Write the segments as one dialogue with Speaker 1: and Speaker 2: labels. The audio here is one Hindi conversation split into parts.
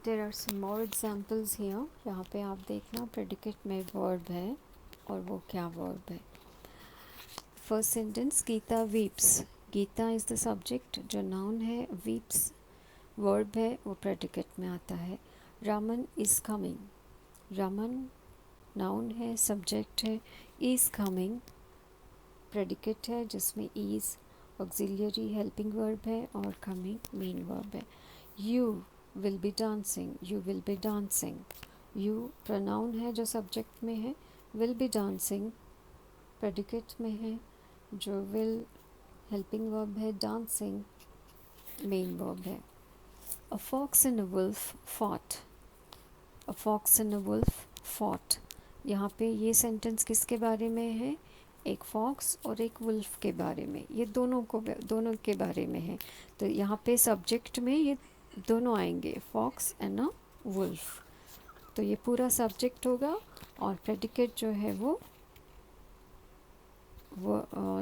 Speaker 1: There are some more examples here. यहाँ पे आप देखना प्रेडिकेट में वर्ब है और वो क्या वर्ब है। First sentence, Geeta weeps. Geeta is the subject जो नाउन है, वीप्स वर्ब है वो प्रेडिकेट में आता है। Raman is coming. Raman noun है, सब्जेक्ट है, इज़ कमिंग प्रेडिकेट है जिसमें इज़ ऑक्सिलियरी हेल्पिंग वर्ब है और कमिंग मेन वर्ब है। You will be dancing. You will be dancing. You pronoun है जो सब्जेक्ट में है, विल बी डांसिंग प्रेडिकेट में है, जो विल हेल्पिंग वर्ब है, डांसिंग मेन वर्ब है। A fox and a wolf fought. A fox and a wolf fought. यहाँ पे ये सेंटेंस किसके बारे में है? एक फॉक्स और एक वुल्फ के बारे में। ये दोनों के बारे में है। तो यहाँ पे सब्जेक्ट में ये दोनों आएंगे, फॉक्स एंड अ वुल्फ। तो ये पूरा सब्जेक्ट होगा और प्रेडिकेट जो है वो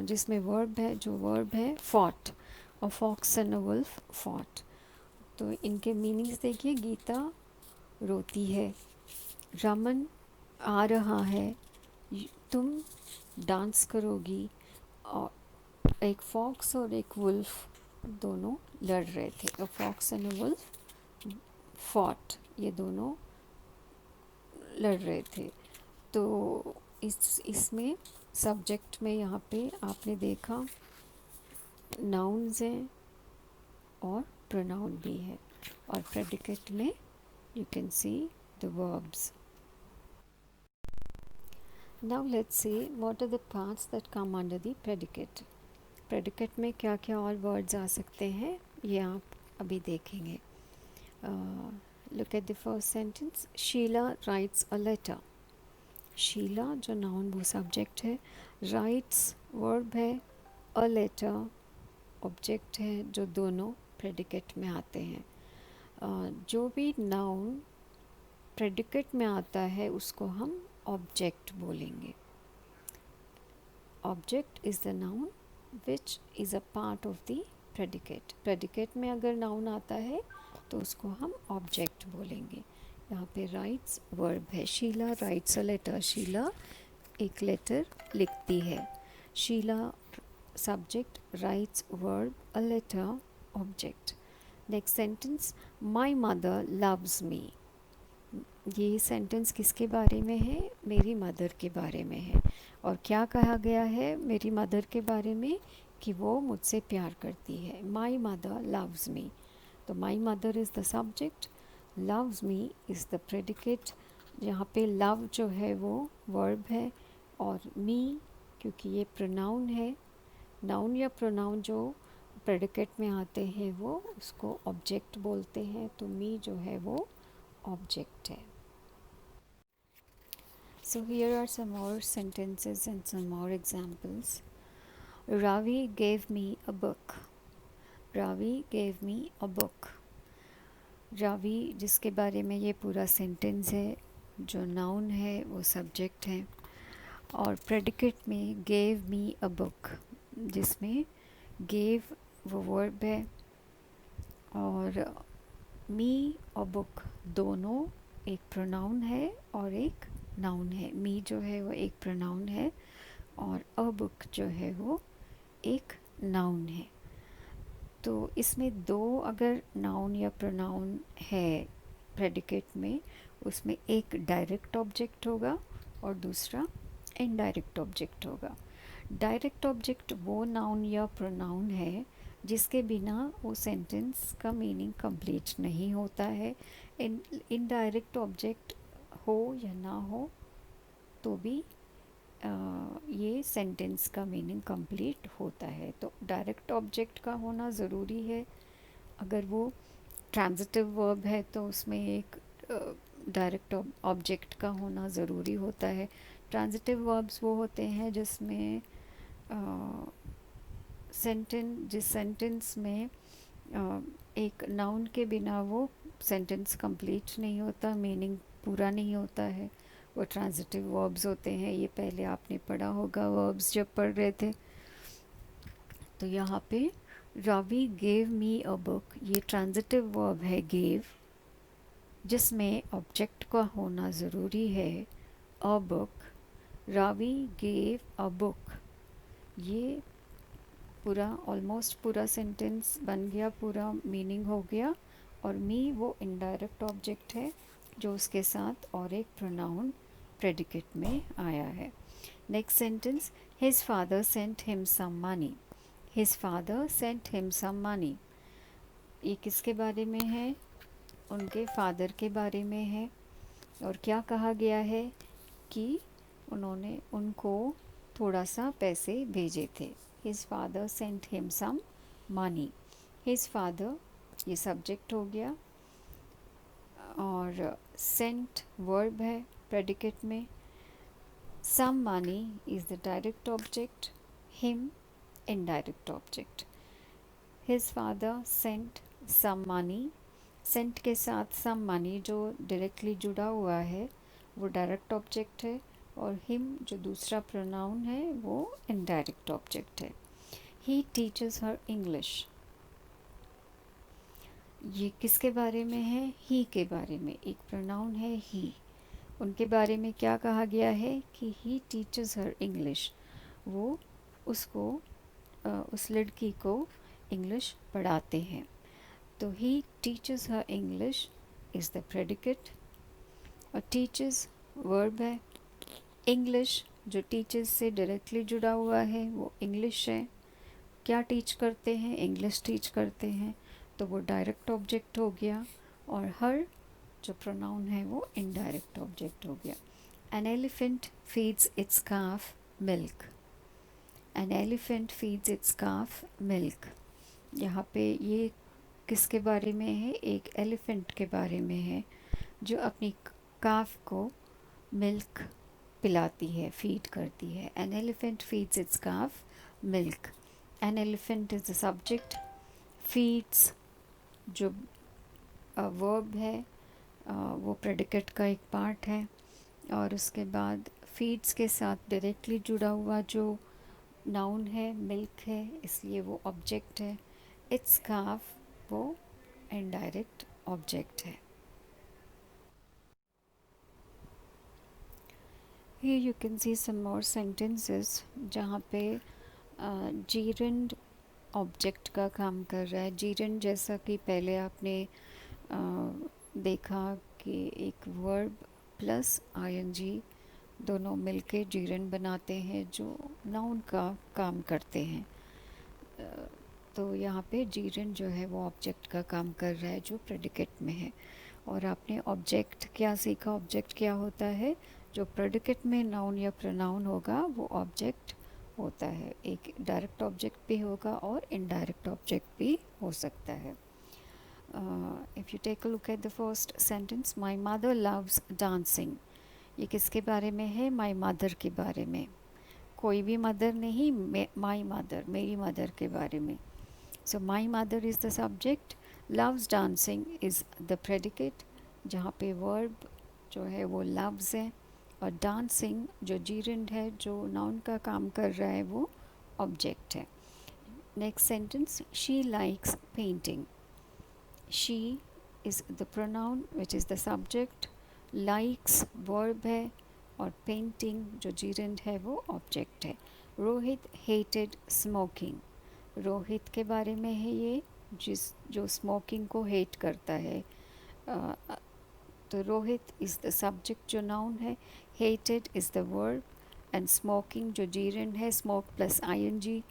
Speaker 1: जिसमें वर्ब है, जो वर्ब है फॉट। और fox and a wolf fought. तो इनके मीनिंग्स देखिए। गीता रोती है, रमन आ रहा है, तुम डांस करोगी। और एक फॉक्स और एक वुल्फ दोनों लड़ रहे थे। A fox and a wolf fought, ये दोनों लड़ रहे थे। तो इसमें सब्जेक्ट में यहाँ पे आपने देखा नाउन्स हैं और प्रोनाउन भी है, और प्रेडिकेट में you can see the verbs. Now let's see what are the parts that come under the predicate. Predicate में क्या क्या और वर्ड्स आ सकते हैं ये आप अभी देखेंगे। Look at the first sentence, Sheela writes a letter. Sheela जो नाउन वो सब्जेक्ट है, राइट्स वर्ब है, अ लेटर ऑब्जेक्ट है, जो दोनों प्रेडिकेट में आते हैं। जो भी नाउन प्रेडिकेट में आता है उसको हम ऑब्जेक्ट बोलेंगे। Object is the noun which is a part of the predicate. Predicate में अगर नाउन आता है तो उसको हम ऑब्जेक्ट बोलेंगे। यहाँ पे राइट्स वर्ब है, Sheela writes a letter. Sheela एक लेटर लिखती है। Sheela subject, writes verb, a letter object. Next sentence, my mother loves me. ये सेंटेंस किसके बारे में है? मेरी मदर के बारे में है। और क्या कहा गया है मेरी मदर के बारे में? कि वो मुझसे प्यार करती है। My mother loves me. तो my mother is the subject, loves me is the predicate. यहाँ पे लव जो है वो वर्ब है, और मी क्योंकि ये प्रोनाउन है, नाउन या प्रोनाउन जो प्रेडिकेट में आते हैं वो उसको ऑब्जेक्ट बोलते हैं। तो मी जो है वो ऑब्जेक्ट है। So here are some more sentences and some more examples. Ravi gave me a book. Ravi gave me a book. Ravi जिसके बारे में ये पूरा सेंटेंस है, जो नाउन है वो सब्जेक्ट है, और प्रेडिकेट में गेव मी अ बुक, जिसमें गेव वो वर्ब है और मी और बुक दोनों एक प्रोनाउन है और एक नाउन है। मी जो है वो एक प्रोनाउन है और अ बुक जो है वो एक नाउन है। तो इसमें दो अगर नाउन या प्रोनाउन है प्रेडिकेट में, उसमें एक डायरेक्ट ऑब्जेक्ट होगा और दूसरा इनडायरेक्ट ऑब्जेक्ट होगा। डायरेक्ट ऑब्जेक्ट वो नाउन या प्रोनाउन है जिसके बिना वो सेंटेंस का मीनिंग कंप्लीट नहीं होता है। इनडायरेक्ट ऑब्जेक्ट हो या ना हो तो भी ये सेंटेंस का मीनिंग कंप्लीट होता है। तो डायरेक्ट ऑब्जेक्ट का होना ज़रूरी है। अगर वो ट्रांजिटिव वर्ब है तो उसमें एक डायरेक्ट ऑब्जेक्ट का होना ज़रूरी होता है। ट्रांजिटिव वर्ब्स वो होते हैं जिसमें जिस सेंटेंस में एक नाउन के बिना वो सेंटेंस कंप्लीट नहीं होता, मीनिंग पूरा नहीं होता है, वो ट्रांजिटिव वर्ब्स होते हैं। ये पहले आपने पढ़ा होगा वर्ब्स जब पढ़ रहे थे। तो यहाँ पे Ravi gave me a book, ये ट्रांजिटिव वर्ब है गेव, जिसमें ऑब्जेक्ट का होना ज़रूरी है। A book, Ravi gave a book. ये पूरा ऑलमोस्ट पूरा सेंटेंस बन गया, पूरा मीनिंग हो गया। और मी वो इनडायरेक्ट ऑब्जेक्ट है जो उसके साथ और एक प्रोनाउन प्रेडिकेट में आया है। Next sentence, his father sent him some money. His father sent him some money, ये किसके बारे में है? उनके फादर के बारे में है। और क्या कहा गया है कि उन्होंने उनको थोड़ा सा पैसे भेजे थे। His father sent him some money. His father ये सब्जेक्ट हो गया, और सेंट वर्ब है प्रेडिकेट में। Some money is the direct object, him indirect object. His father sent some money, sent के साथ सम मनी जो डायरेक्टली जुड़ा हुआ है वो डायरेक्ट ऑब्जेक्ट है, और हिम जो दूसरा प्रोनाउन है वो इनडायरेक्ट ऑब्जेक्ट है। ही टीचर्स हर इंग्लिश, ये किसके बारे में है? ही के बारे में। एक प्रोनाउन है ही, उनके बारे में क्या कहा गया है कि ही टीचर्स हर इंग्लिश, वो उसको उस लड़की को इंग्लिश पढ़ाते हैं। तो ही टीचर्स हर इंग्लिश इज़ द प्रेडिकेट, और टीचर्स वर्ब है। इंग्लिश जो टीचर्स से डायरेक्टली जुड़ा हुआ है वो इंग्लिश है। क्या टीच करते हैं? इंग्लिश टीच करते हैं, तो वो डायरेक्ट ऑब्जेक्ट हो गया। और हर जो प्रोनाउन है वो इनडायरेक्ट ऑब्जेक्ट हो गया। An elephant feeds it's calf milk. An elephant feeds it's calf milk, यहाँ पे ये किसके बारे में है? एक एलिफेंट के बारे में है जो अपनी काफ को मिल्क पिलाती है, फीड करती है। An elephant feeds it's calf milk. An elephant is the subject, feeds जो वर्ब है वो प्रेडिकेट का एक पार्ट है, और उसके बाद फीड्स के साथ डायरेक्टली जुड़ा हुआ जो नाउन है मिल्क है, इसलिए वो ऑब्जेक्ट है। इट्स काफ वो इनडायरेक्ट ऑब्जेक्ट है। Here you can see some more sentences जहाँ पे जीरेंड ऑब्जेक्ट का काम कर रहा है। जीरेंड जैसा कि पहले आपने देखा कि एक वर्ब प्लस आईएनजी दोनों मिलके जीरेंड बनाते हैं जो नाउन का काम करते हैं। तो यहाँ पे जीरेंड जो है वो ऑब्जेक्ट का काम कर रहा है जो प्रेडिकेट में है। और आपने ऑब्जेक्ट क्या सीखा? ऑब्जेक्ट क्या होता है? जो प्रेडिकेट में नाउन या प्रोनाउन होगा वो ऑब्जेक्ट होता है। एक डायरेक्ट ऑब्जेक्ट भी होगा और इनडायरेक्ट ऑब्जेक्ट भी हो सकता है। If you take a look at the first sentence, my mother loves dancing, ये किसके बारे में है? माई मदर के बारे में। कोई भी मदर नहीं, माई मदर, मेरी मदर के बारे में। So my mother is the subject, loves dancing is the predicate, जहाँ पे वर्ब जो है वो लव्स है, और डांसिंग जो जीरेंड है जो नाउन का काम कर रहा है वो ऑब्जेक्ट है। Next sentence, she likes painting. She is the pronoun which is the subject, likes verb है, और पेंटिंग जो जीरेंड है वो ऑब्जेक्ट है। रोहित हेटेड स्मोकिंग, रोहित के बारे में है ये, जो स्मोकिंग को हेट करता है। तो रोहित इज़ द सब्जेक्ट जो नाउन है, hated is the verb, and smoking जो जीरेंड है, स्मोक प्लस आईएनजी,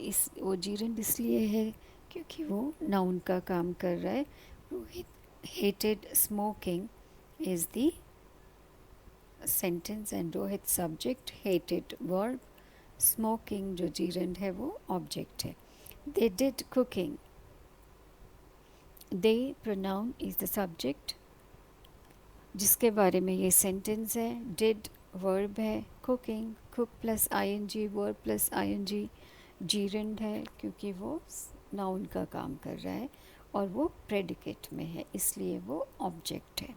Speaker 1: इस वो जीरेंड इसलिए है क्योंकि वो नाउन का काम कर रहा है। Rohit hated smoking is the sentence, and Rohit subject, hated verb, smoking जो जीरेंड है वो ऑब्जेक्ट है। They did cooking, they pronoun is the subject जिसके बारे में ये सेंटेंस है। डिड वर्ब है, cooking cook plus ING, verb plus ING, gerund है क्योंकि वो नाउन का काम कर रहा है, और वो प्रेडिकेट में है इसलिए वो ऑब्जेक्ट है।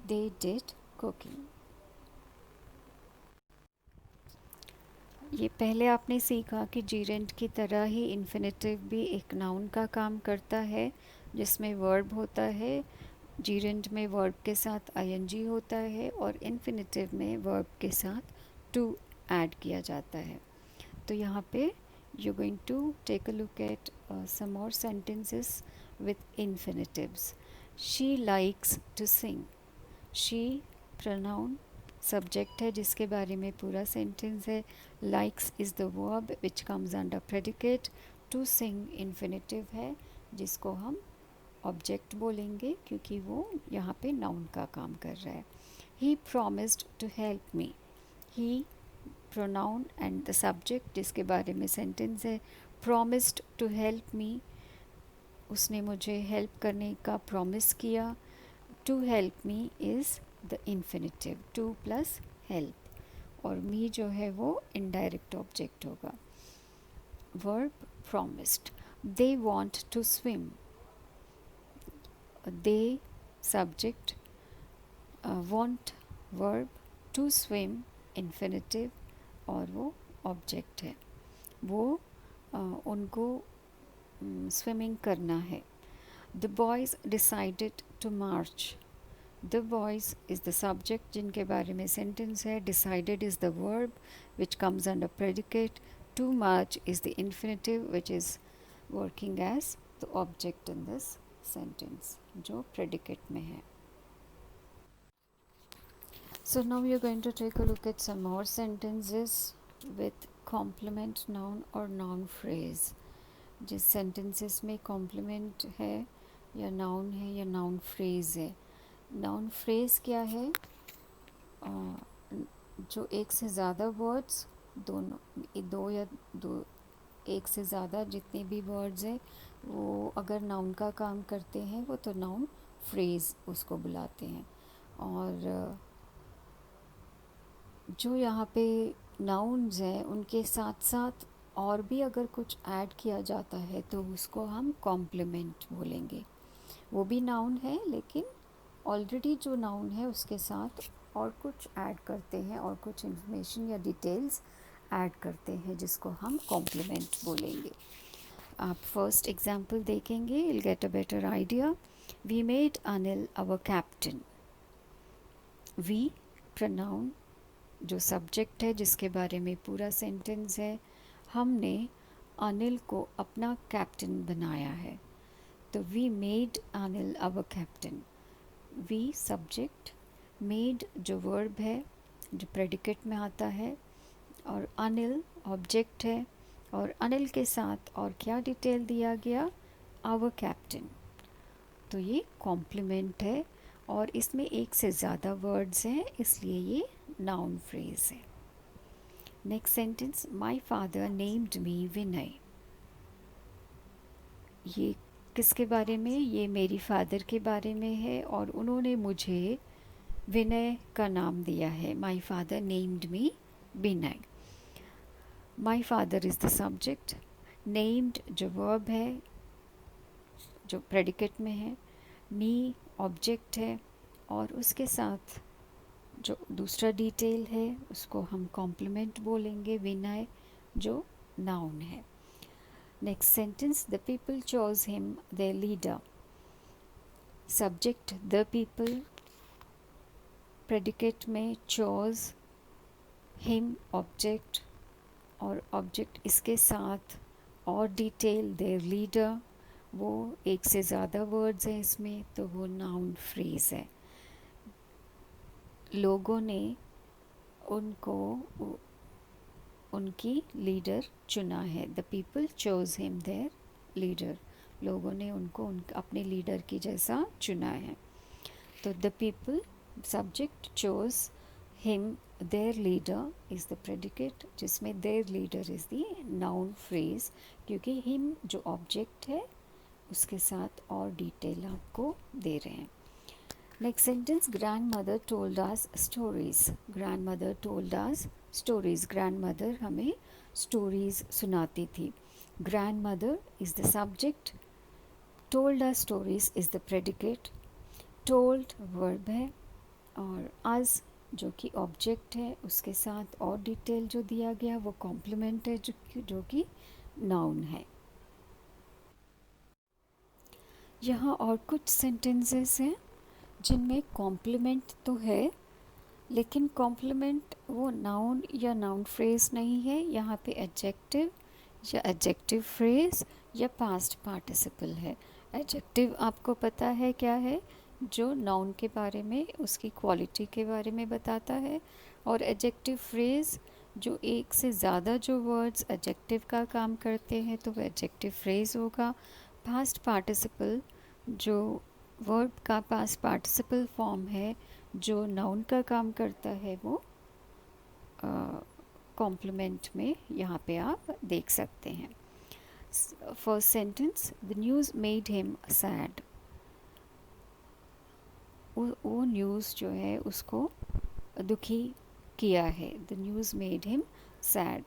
Speaker 1: They did cooking. ये पहले आपने सीखा कि जीरेंड की तरह ही इन्फिनेटिव भी एक नाउन का काम करता है, जिसमें वर्ब होता है, जीरेंड में वर्ब के साथ आईएनजी होता है और इन्फिनेटिव में वर्ब के साथ टू ऐड किया जाता है। तो यहाँ पे you're going to take a look at some more sentences with infinitives. She likes to sing. She pronoun subject है जिसके बारे में पूरा sentence है. Likes is the verb which comes under predicate. To sing infinitive है जिसको हम ऑब्जेक्ट बोलेंगे क्योंकि वो यहाँ पे नाउन का काम कर रहा है. He promised to help me. He pronoun and the subject जिसके बारे में सेंटेंस है. promised to help me, उसने मुझे हेल्प करने का प्रॉमिस किया. to help me is the infinitive, to plus help और me जो है वो indirect ऑब्जेक्ट होगा. verb promised. they want to swim. they subject, want verb, to swim infinitive और वो ऑब्जेक्ट है. वो उनको स्विमिंग करना है. The boys decided to march. The boys is the subject जिनके बारे में सेंटेंस है. Decided is the verb which comes under predicate. To march is the infinitive which is working as the object in this sentence जो प्रेडिकेट में है. So now we are going to take a look at some more sentences with complement noun और noun phrase. जिस sentences में complement है या noun है या noun phrase है. noun phrase क्या है? जो एक से ज़्यादा words, दो या दो एक से ज़्यादा जितने भी वर्ड्स हैं वो अगर नाउन का काम करते हैं वो तो नाउन फ्रेज़ उसको बुलाते हैं. और जो यहाँ पे नाउन्स हैं उनके साथ साथ और भी अगर कुछ ऐड किया जाता है तो उसको हम कॉम्प्लीमेंट बोलेंगे. वो भी नाउन है लेकिन ऑलरेडी जो नाउन है उसके साथ और कुछ ऐड करते हैं और कुछ इन्फॉर्मेशन या डिटेल्स ऐड करते हैं जिसको हम कॉम्प्लीमेंट बोलेंगे. आप फर्स्ट एग्जांपल देखेंगे, you'll get a better idea. We made Anil our captain. We pronoun जो सब्जेक्ट है जिसके बारे में पूरा सेंटेंस है. हमने अनिल को अपना कैप्टन बनाया है. तो we made Anil our captain. We subject, made जो वर्ब है जो प्रेडिकेट में आता है और अनिल ऑब्जेक्ट है और अनिल के साथ और क्या डिटेल दिया गया? Our captain. तो ये कॉम्प्लीमेंट है और इसमें एक से ज़्यादा वर्ड्स हैं इसलिए ये नाउन फ्रेज है. Next sentence, my father named me Vinay. ये किसके बारे में? ये मेरी फादर के बारे में है और उन्होंने मुझे विनय का नाम दिया है. माई father named me Vinay. My father is the subject. Named जो वर्ब है जो प्रेडिकेट में है. मी ऑब्जेक्ट है और उसके साथ जो दूसरा डिटेल है उसको हम कॉम्प्लीमेंट बोलेंगे. विनय जो नाउन है. Next sentence, the people chose him their leader. Subject the people, predicate में चोज, हिम ऑब्जेक्ट और ऑब्जेक्ट इसके साथ और डिटेल देयर लीडर. वो एक से ज़्यादा वर्ड्स हैं इसमें तो वो नाउन फ्रेज है. लोगों ने उनको उनकी लीडर चुना है. The people chose him their leader. लोगों ने उनको अपने लीडर की जैसा चुना है. तो the people subject, chose him their leader is the predicate जिसमें their leader is the noun phrase क्योंकि हिम जो ऑब्जेक्ट है उसके साथ और डिटेल आपको दे रहे हैं. Next sentence, grandmother told us stories. Grandmother told us stories. Grandmother हमें स्टोरीज सुनाती थी. Grandmother is the subject. Told us stories is the predicate. Told verb है और अस जो कि ऑब्जेक्ट है उसके साथ और डिटेल जो दिया गया वो कॉम्प्लीमेंट है जो कि नाउन है. यहाँ और कुछ सेंटेंसेस हैं जिनमें कॉम्प्लीमेंट तो है, लेकिन कॉम्प्लीमेंट वो नाउन या नाउन फ्रेज नहीं है, यहाँ पे एडजेक्टिव या एडजेक्टिव फ्रेज या पास्ट पार्टिसिपल है। एडजेक्टिव आपको पता है क्या है, जो नाउन के बारे में, उसकी क्वालिटी के बारे में बताता है, और एडजेक्टिव फ्रेज जो एक से ज़्यादा जो वर्ड्स एडजेक्टिव का काम करते हैं तो वो एडजेक्टिव फ्रेज होगा। पास्ट पार्टिसिपल जो वर्ब का पास्ट पार्टिसिपल फॉर्म है, जो नाउन का काम करता है, वो कॉम्प्लीमेंट में यहाँ पे आप देख सकते हैं। First sentence, the news made him sad. वो न्यूज़ जो है उसको दुखी किया है। The news made him sad.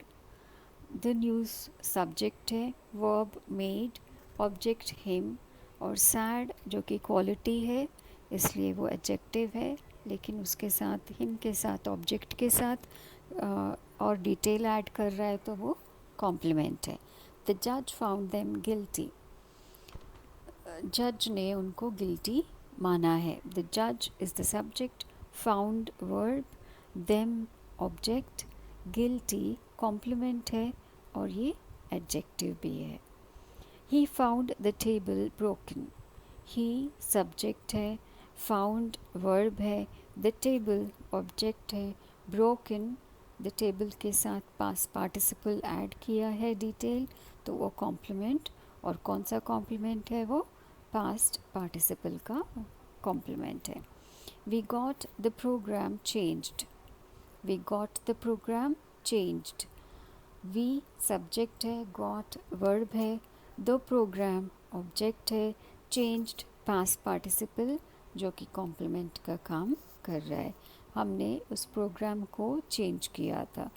Speaker 1: The news subject है, वर्ब मेड, ऑब्जेक्ट हिम, और सैड जो कि क्वालिटी है इसलिए वो एडजेक्टिव है, लेकिन उसके साथ हिम के साथ ऑब्जेक्ट के साथ और डिटेल ऐड कर रहा है तो वो कॉम्प्लीमेंट है। द जज फाउंड देम गिल्टी। जज ने उनको गिल्टी माना है। द जज is the subject, found verb, them object, guilty complement है और ये एडजेक्टिव भी है। He found the table broken. He subject है, फाउंड वर्ब है, द टेबल ऑब्जेक्ट है, ब्रोकन द टेबल के साथ पास्ट पार्टिसिपल ऐड किया है डिटेल, तो वो कॉम्प्लीमेंट, और कौन सा कॉम्प्लीमेंट है, वो पास्ट पार्टिसिपल का कॉम्प्लीमेंट है। We got the programme changed. We got the programme changed. We subject है, गॉट वर्ब है, द प्रोग्राम ऑब्जेक्ट है, चेंज्ड पास्ट पार्टिसिपल जो कि कॉम्प्लीमेंट का काम कर रहा है। हमने उस प्रोग्राम को चेंज किया था,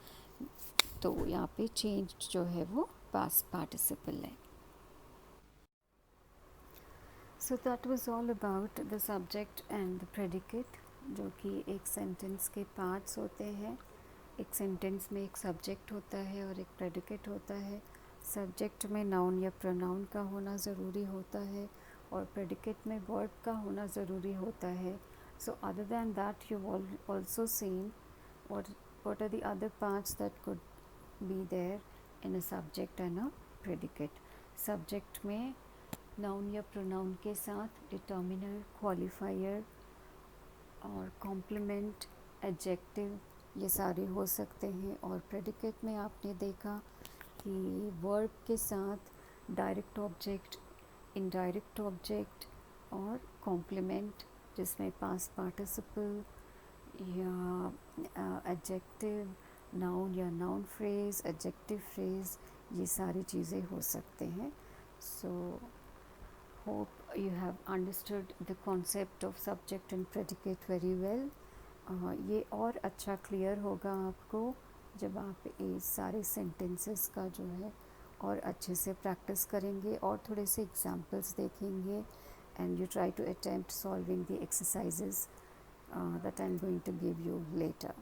Speaker 1: तो यहाँ पे चेंज्ड जो है वो पास्ट पार्टिसिपल है। So that was all about the subject and the predicate, जो कि एक सेंटेंस के पार्ट्स होते हैं। एक सेंटेंस में एक सब्जेक्ट होता है और एक प्रेडिकेट होता है। सब्जेक्ट में नाउन या प्रोनाउन का होना ज़रूरी होता है और प्रेडिकेट में वर्ब का होना ज़रूरी होता है। So other than that you also seen what are the other parts that could be there in a subject and a predicate. Subject में नाउन या प्रोनाउन के साथ डिटर्मिनर, क्वालिफायर और कॉम्प्लीमेंट, एडजेक्टिव ये सारे हो सकते हैं। और प्रेडिकेट में आपने देखा कि वर्ब के साथ डायरेक्ट ऑब्जेक्ट, इनडायरेक्ट ऑब्जेक्ट और कॉम्प्लीमेंट, जिसमें पास्ट पार्टिसिपल या एडजेक्टिव, नाउन या नाउन फ्रेज, एडजेक्टिव फ्रेज, ये सारी चीज़ें हो सकते हैं। सो hope you have understood the concept of subject and predicate very well. ये और अच्छा क्लियर होगा आपको जब आप ये सारे सेंटेंसेस का जो है और अच्छे से प्रैक्टिस करेंगे और थोड़े से एग्जांपल्स देखेंगे, and you try to attempt solving the exercises that I'm going to give you later.